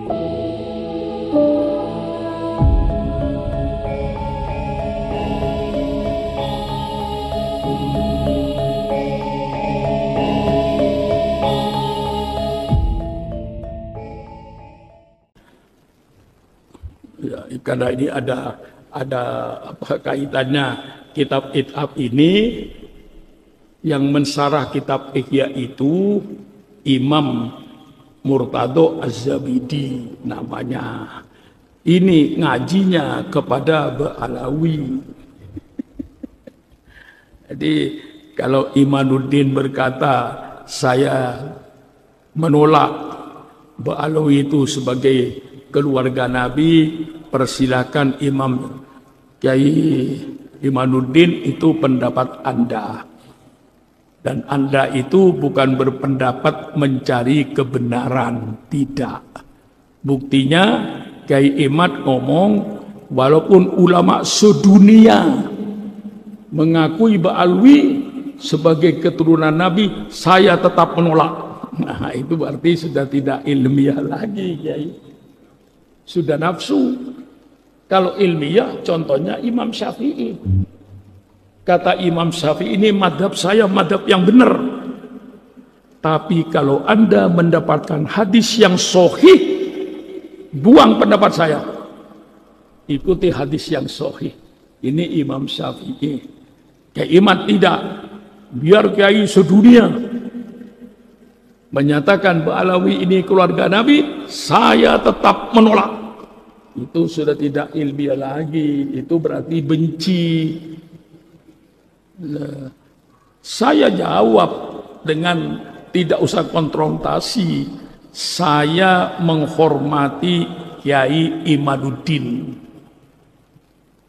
Ya, karena ini ada apa kaitannya kitab ini yang mensarah kitab Ihya itu Imam Murtado Az-Zabidi namanya. Ini ngajinya kepada Ba'alawi. Jadi kalau Imanuddin berkata saya menolak Ba'alawi itu sebagai keluarga Nabi, persilakan Imam Kiai Imanuddin, itu pendapat Anda. Dan Anda itu bukan berpendapat mencari kebenaran, tidak. Buktinya Kiai Imad ngomong, walaupun ulama sedunia mengakui Ba'alwi sebagai keturunan Nabi, saya tetap menolak. Nah, itu berarti sudah tidak ilmiah lagi, Kiai. Sudah nafsu. Kalau ilmiah, contohnya Imam Syafi'i. Kata Imam Syafi'i, ini madhab saya, madhab yang benar. Tapi kalau Anda mendapatkan hadis yang sahih, buang pendapat saya. Ikuti hadis yang sahih. Ini Imam Syafi'i. Kiai Imad tidak. Biar kiai sedunia menyatakan Ba'alawi ini keluarga Nabi, saya tetap menolak. Itu sudah tidak ilmiah lagi, itu berarti benci. Nah, saya jawab dengan tidak usah konfrontasi. Saya menghormati Kiai Imaduddin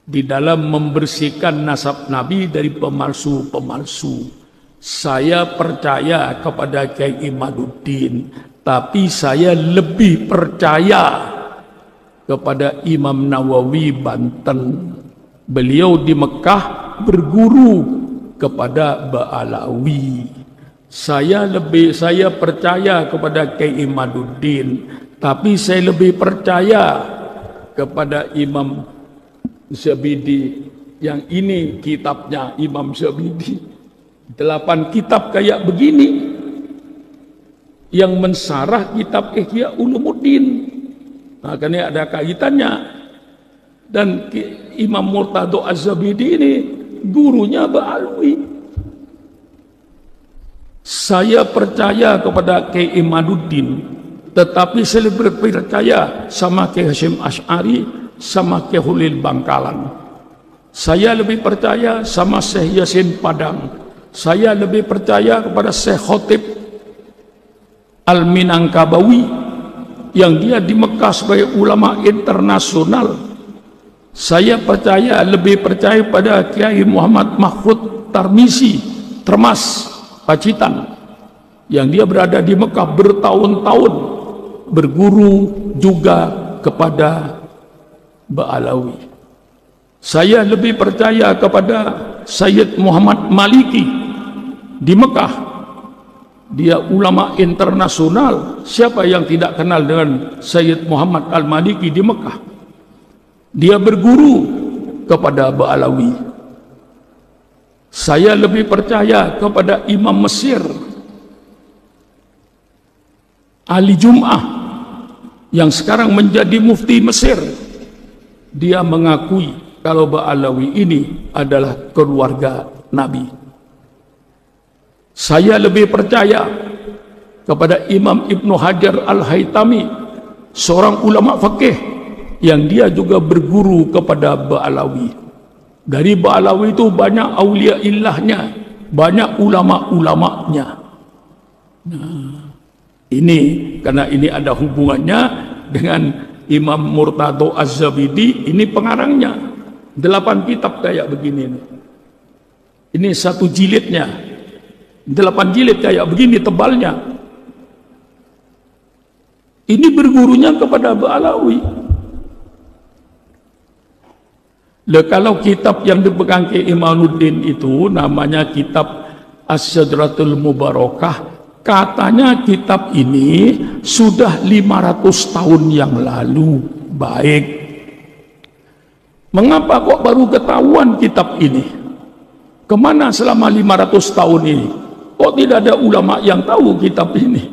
di dalam membersihkan nasab Nabi dari pemalsu-pemalsu. Saya percaya kepada Kiai Imaduddin, tapi saya lebih percaya kepada Imam Nawawi Banten. Beliau di Mekah berguru kepada Ba'alawi. Saya percaya kepada Kiai Imaduddin, tapi saya lebih percaya kepada Imam Zabidi. Yang ini kitabnya Imam Zabidi. 8 kitab kayak begini yang mensarah kitab Ihya Ulumuddin. Nah, karena ada kaitannya. Dan Imam Murtado Az-Zabidi ini gurunya Ba'alwi. Saya percaya kepada Kiai Imaduddin, tetapi saya lebih percaya sama Kiai Hasyim Asy'ari, sama Kiai Hulil Bangkalan. Saya lebih percaya sama Syekh Yasin Padang. Saya lebih percaya kepada Syekh Khotib Al-Minangkabawi yang dia di Mekah sebagai ulama internasional. Saya lebih percaya pada Kiai Muhammad Mahfud Tarmisi, Termas, Pacitan, yang dia berada di Mekah bertahun-tahun berguru juga kepada Ba'alawi. Saya lebih percaya kepada Sayyid Muhammad Maliki di Mekah. Dia ulama internasional. Siapa yang tidak kenal dengan Sayyid Muhammad Al-Maliki di Mekah? Dia berguru kepada Ba'alawi. Saya lebih percaya kepada Imam Mesir Ali Jum'ah yang sekarang menjadi mufti Mesir. Dia mengakui kalau Ba'alawi ini adalah keluarga Nabi. Saya lebih percaya kepada Imam Ibnu Hajar Al-Haytami, seorang ulama fikih yang dia juga berguru kepada Ba'alawi. Dari Ba'alawi itu banyak aulia illahnya, banyak ulama-ulamanya. Nah, ini karena ini ada hubungannya dengan Imam Murtado Az-Zabidi, ini pengarangnya. 8 kitab kayak begini. Ini 1 jilidnya. 8 jilid kayak begini tebalnya. Ini bergurunya kepada Ba'alawi. Kalau kitab yang dipegang ke Imanuddin itu namanya kitab As-Sadratul Mubarakah Katanya kitab ini sudah 500 tahun yang lalu. Baik. Mengapa kok baru ketahuan kitab ini? Kemana selama 500 tahun ini? Kok tidak ada ulama yang tahu kitab ini?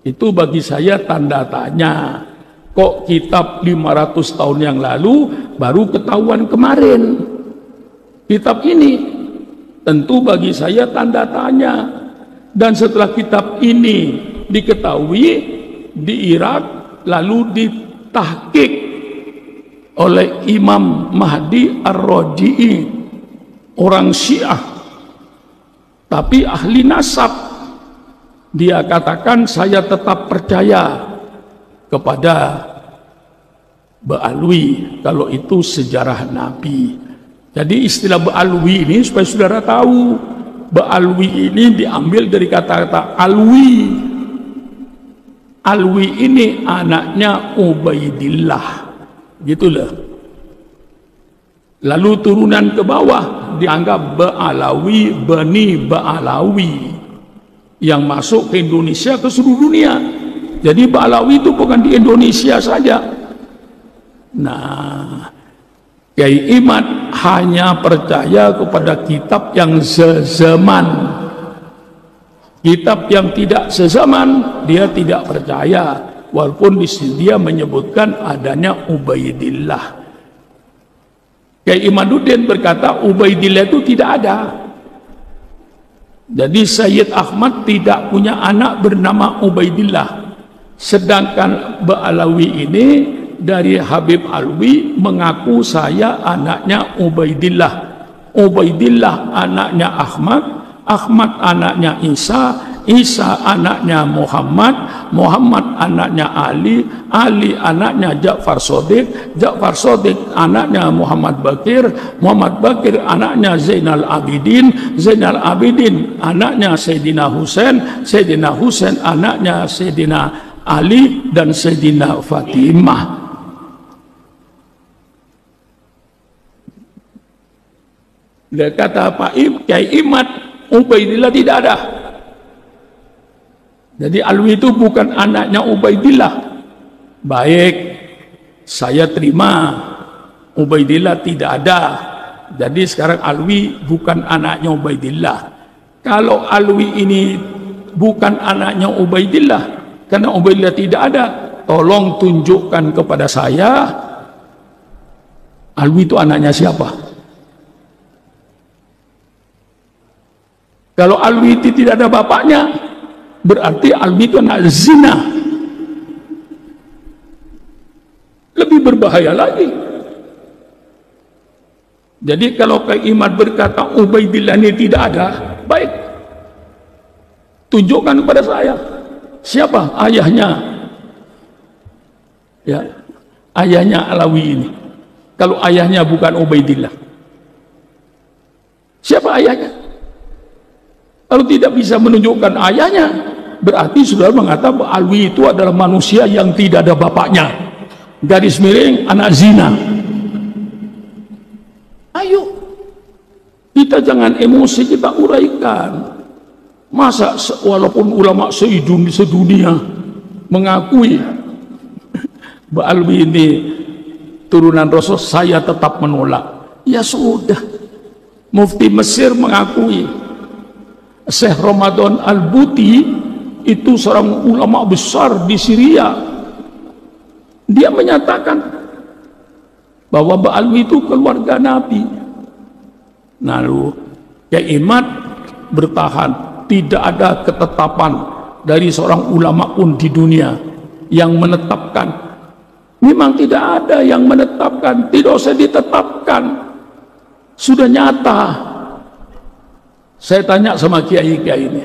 Itu bagi saya tanda tanya. Kok kitab 500 tahun yang lalu baru ketahuan kemarin? Kitab ini tentu bagi saya tanda tanya. Dan setelah kitab ini diketahui di Irak, lalu ditahqiq oleh Imam Mahdi Ar-Raji'i, orang Syiah, tapi ahli nasab. Dia katakan, saya tetap percaya kepada Ba'alwi kalau itu sejarah Nabi. Jadi istilah Ba'alwi ini supaya saudara tahu, Ba'alwi ini diambil dari kata-kata alwi. Alwi ini anaknya Ubaidillah, gitulah. Lalu turunan ke bawah dianggap Ba'alawi, Bani Ba'alawi, yang masuk ke Indonesia, ke seluruh dunia. Jadi Ba'alawi itu bukan di Indonesia saja. Nah, Kiai Imad hanya percaya kepada kitab yang sezaman. Kitab yang tidak sezaman dia tidak percaya, walaupun di sini dia menyebutkan adanya Ubaidillah. Kiai Imaduddin berkata Ubaidillah itu tidak ada. Jadi Sayyid Ahmad tidak punya anak bernama Ubaidillah. Sedangkan Ba'alawi ini dari Habib Alwi mengaku saya anaknya Ubaidillah. Ubaidillah anaknya Ahmad, Ahmad anaknya Isa, Isa anaknya Muhammad, Muhammad anaknya Ali, Ali anaknya Ja'far Shadiq, Ja'far Shadiq anaknya Muhammad Bakir, Muhammad Bakir anaknya Zainal Abidin, Zainal Abidin anaknya Sayyidina Husain, Sayyidina Husain anaknya Sayyidina Ali dan Sayyidina Fatimah. Dia kata Pak Kiai Imad, Ubaidillah tidak ada. Jadi Alwi itu bukan anaknya Ubaidillah. Baik, saya terima Ubaidillah tidak ada. Jadi sekarang Alwi bukan anaknya Ubaidillah. Kalau Alwi ini bukan anaknya Ubaidillah, karena Ubaidillah tidak ada, tolong tunjukkan kepada saya Alwi itu anaknya siapa? Kalau Alwi itu tidak ada bapaknya, berarti Alwi itu anak zina. Lebih berbahaya lagi. Jadi kalau Kiai Imad berkata Ubaidillah ini tidak ada, baik, tunjukkan kepada saya siapa ayahnya. Ya, ayahnya Alawi ini. Kalau ayahnya bukan Ubaidillah, siapa ayahnya? Kalau tidak bisa menunjukkan ayahnya, berarti saudara mengatakan bahwa Alwi itu adalah manusia yang tidak ada bapaknya. Garis miring anak zina. Ayo, kita jangan emosi, kita uraikan. Masa walaupun ulama sedunia mengakui bahwa Alwi ini turunan Rasul, saya tetap menolak. Ya sudah, Mufti Mesir mengakui. Syekh Ramadan Al-Buti itu seorang ulama besar di Syria. Dia menyatakan bahwa Ba'alwi itu keluarga Nabi. Lalu Kiai Imad bertahan, tidak ada ketetapan dari seorang ulama pun di dunia yang menetapkan. Memang tidak ada yang menetapkan, tidak usah ditetapkan, sudah nyata. Saya tanya sama kiai-kiai ini,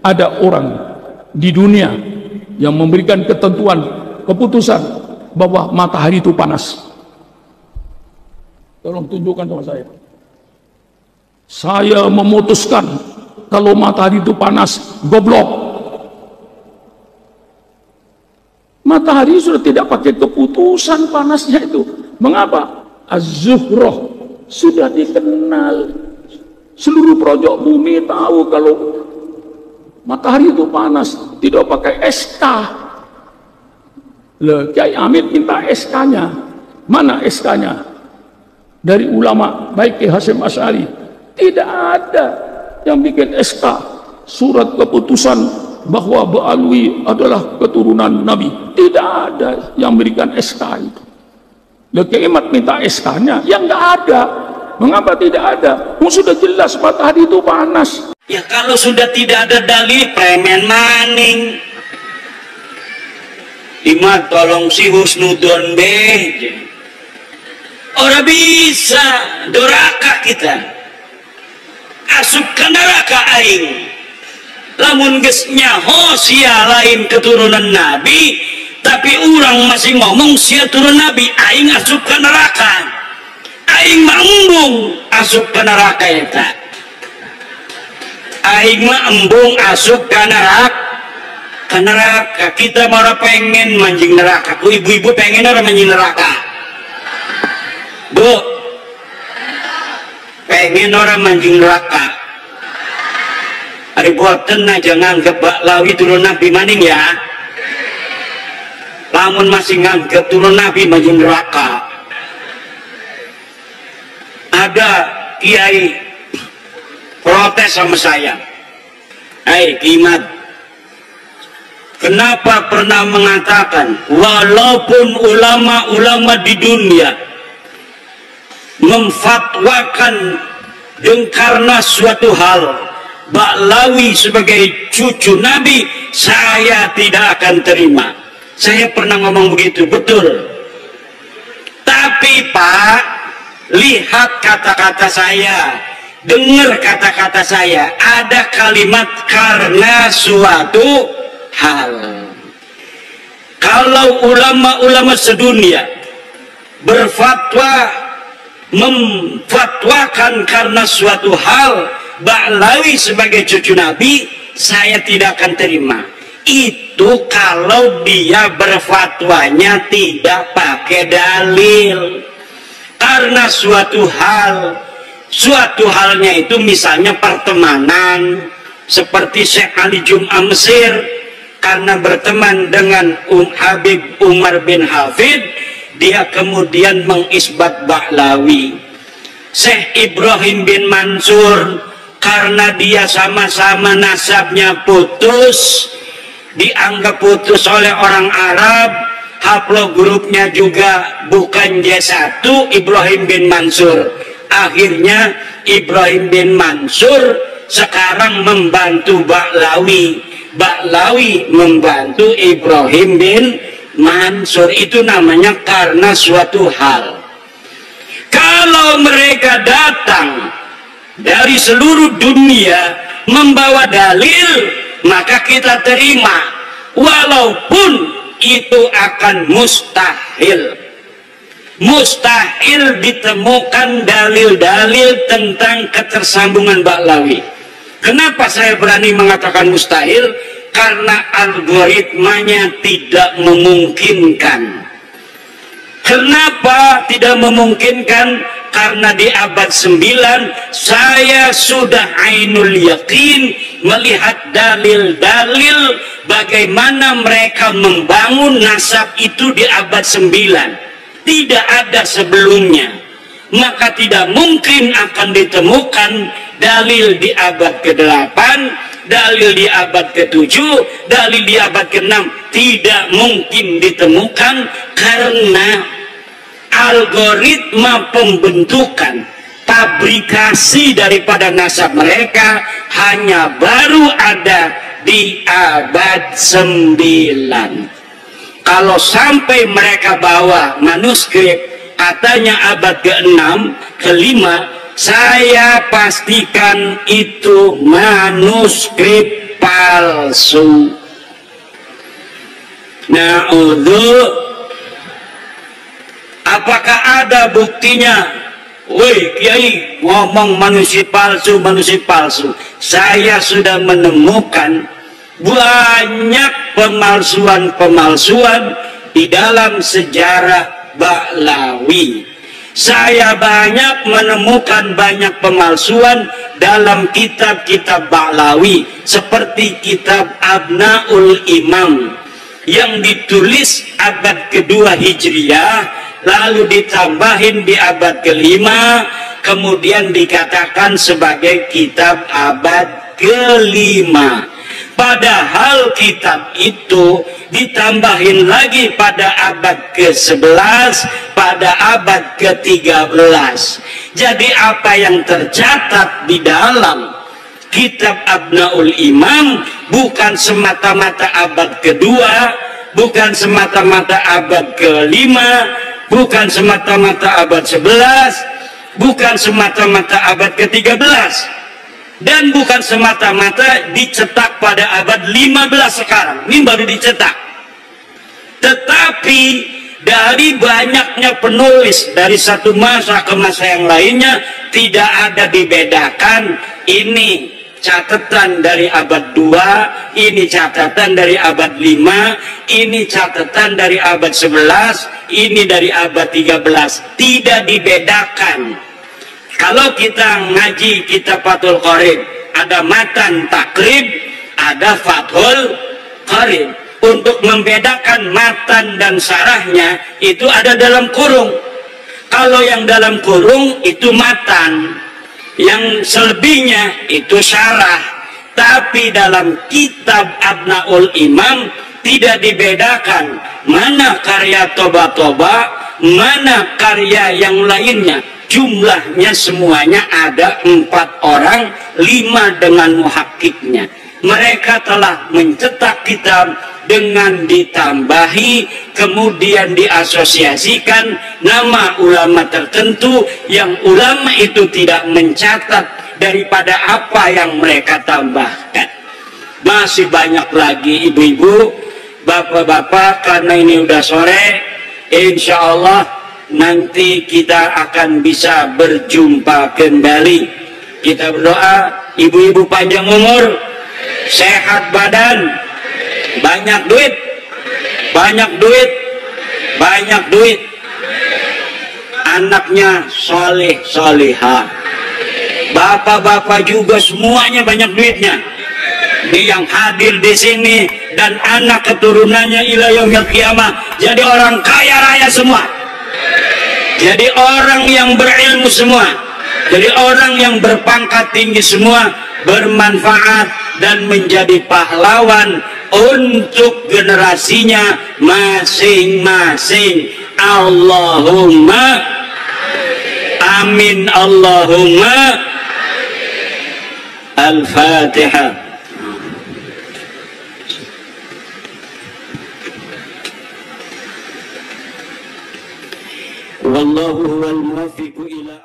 ada orang di dunia yang memberikan ketentuan, keputusan bahwa matahari itu panas? Tolong tunjukkan sama saya. Saya memutuskan kalau matahari itu panas, goblok. Matahari sudah tidak pakai keputusan panasnya itu. Mengapa? Az-Zuhroh sudah dikenal. Seluruh pojok bumi tahu kalau Matahari itu panas, tidak pakai SK. Loh, Kiai Amin minta SK-nya. Mana SK-nya? Dari ulama, baik Kiai Hasyim Asy'ari. Tidak ada yang bikin SK. Surat keputusan bahwa Ba'alwi adalah keturunan Nabi. Tidak ada yang berikan SK itu. Loh, Kiai Ahmad minta SK-nya. Yang nggak ada. Mengapa tidak ada? Sudah jelas matahari itu panas. Ya kalau sudah tidak ada dalil, premen maning. Imad tolong si husnudon beje. Orang bisa doraka kita. Asup ke neraka aing. Lamun geus nyaho sia lain keturunan Nabi, tapi orang masih ngomong sia turun Nabi, aing asup ke neraka. Aing embung asup ke neraka eta. Aing mah embung asup ke neraka. Kita malah pengen manjing neraka. Ku ibu-ibu pengen orang manjing neraka. Bu, pengen orang manjing neraka. Ari boten aja nganggep Ba'lawi turun Nabi maning ya. Lamun masih nganggep turun Nabi manjing neraka. Ada kiai protes sama saya. Hai Kimad, kenapa pernah mengatakan walaupun ulama-ulama di dunia memfatwakan karena suatu hal Ba'lawi sebagai cucu Nabi, saya tidak akan terima. Saya pernah ngomong begitu, betul. Tapi Pak, lihat kata-kata saya, dengar kata-kata saya, ada kalimat karena suatu hal. Kalau ulama-ulama sedunia berfatwa memfatwakan karena suatu hal Ba'lawi sebagai cucu Nabi, saya tidak akan terima. Itu kalau dia berfatwanya tidak pakai dalil. Karena suatu halnya itu misalnya pertemanan, seperti Syekh Ali Jum'ah Mesir karena berteman dengan Habib Umar bin Hafid, dia kemudian mengisbat Ba'lawi. Syekh Ibrahim bin Mansur karena dia sama-sama nasabnya putus, dianggap putus oleh orang Arab, haplogrupnya juga bukan J1, Ibrahim bin Mansur. Akhirnya Ibrahim bin Mansur sekarang membantu Ba'lawi. Ba'lawi membantu Ibrahim bin Mansur. Itu namanya karena suatu hal. Kalau mereka datang dari seluruh dunia membawa dalil, maka kita terima, walaupun itu akan mustahil. Mustahil ditemukan dalil-dalil tentang ketersambungan Ba'lawi. Kenapa saya berani mengatakan mustahil? Karena algoritmanya tidak memungkinkan. Kenapa tidak memungkinkan? Karena di abad 9 saya sudah ainul yakin melihat dalil-dalil bagaimana mereka membangun nasab itu di abad 9. Tidak ada sebelumnya. Maka tidak mungkin akan ditemukan dalil di abad ke-8, dalil di abad ke-7, dalil di abad ke-6. Tidak mungkin ditemukan karena algoritma pembentukan fabrikasi daripada nasab mereka hanya baru ada di abad 9. Kalau sampai mereka bawa manuskrip katanya abad ke-6, ke-5, saya pastikan itu manuskrip palsu. Na'udzu. Apakah ada buktinya? Woi Kiai ngomong manusia palsu. Saya sudah menemukan banyak pemalsuan di dalam sejarah Ba'lawi. Saya banyak menemukan banyak pemalsuan dalam kitab-kitab Ba'lawi seperti kitab Abnaul Imam yang ditulis abad kedua Hijriah, lalu ditambahin di abad kelima, kemudian dikatakan sebagai kitab abad kelima. Padahal kitab itu ditambahin lagi pada abad ke-11, pada abad ke-13. Jadi apa yang tercatat di dalam kitab Abnaul Imam bukan semata-mata abad kedua, bukan semata-mata abad kelima, bukan semata-mata abad 11, bukan semata-mata abad ke-13, dan bukan semata-mata dicetak pada abad 15 sekarang. Ini baru dicetak. Tetapi dari banyaknya penulis dari satu masa ke masa yang lainnya, tidak ada dibedakan ini catatan dari abad 2, ini catatan dari abad 5, ini catatan dari abad 11, ini dari abad 13. Tidak dibedakan. Kalau kita ngaji kitab Fathul Qorib, ada matan takrib, ada Fathul Qorib. Untuk membedakan matan dan sarahnya itu ada dalam kurung. Kalau yang dalam kurung itu matan, yang selebihnya itu syarah. Tapi dalam kitab Abnaul Imam tidak dibedakan mana karya Toba-Toba, mana karya yang lainnya. Jumlahnya semuanya ada 4 orang, 5 dengan muhakkiknya. Mereka telah mencetak kitab dengan ditambahi, kemudian diasosiasikan nama ulama tertentu yang ulama itu tidak mencatat daripada apa yang mereka tambahkan. Masih banyak lagi ibu-ibu, bapak-bapak, karena ini udah sore, insya Allah nanti kita akan bisa berjumpa kembali. Kita berdoa, ibu-ibu panjang umur, sehat badan, banyak duit, banyak duit, banyak duit, anaknya soleh solehah, bapak-bapak juga semuanya banyak duitnya. Ini yang hadir di sini dan anak keturunannya ila yaumil qiyamah jadi orang kaya raya semua. Jadi orang yang berilmu semua, jadi orang yang berpangkat tinggi semua, bermanfaat dan menjadi pahlawan untuk generasinya masing-masing. Allahumma amin, Allahumma. Al-Fatihah. Wallahu huwal muwaffiqu ila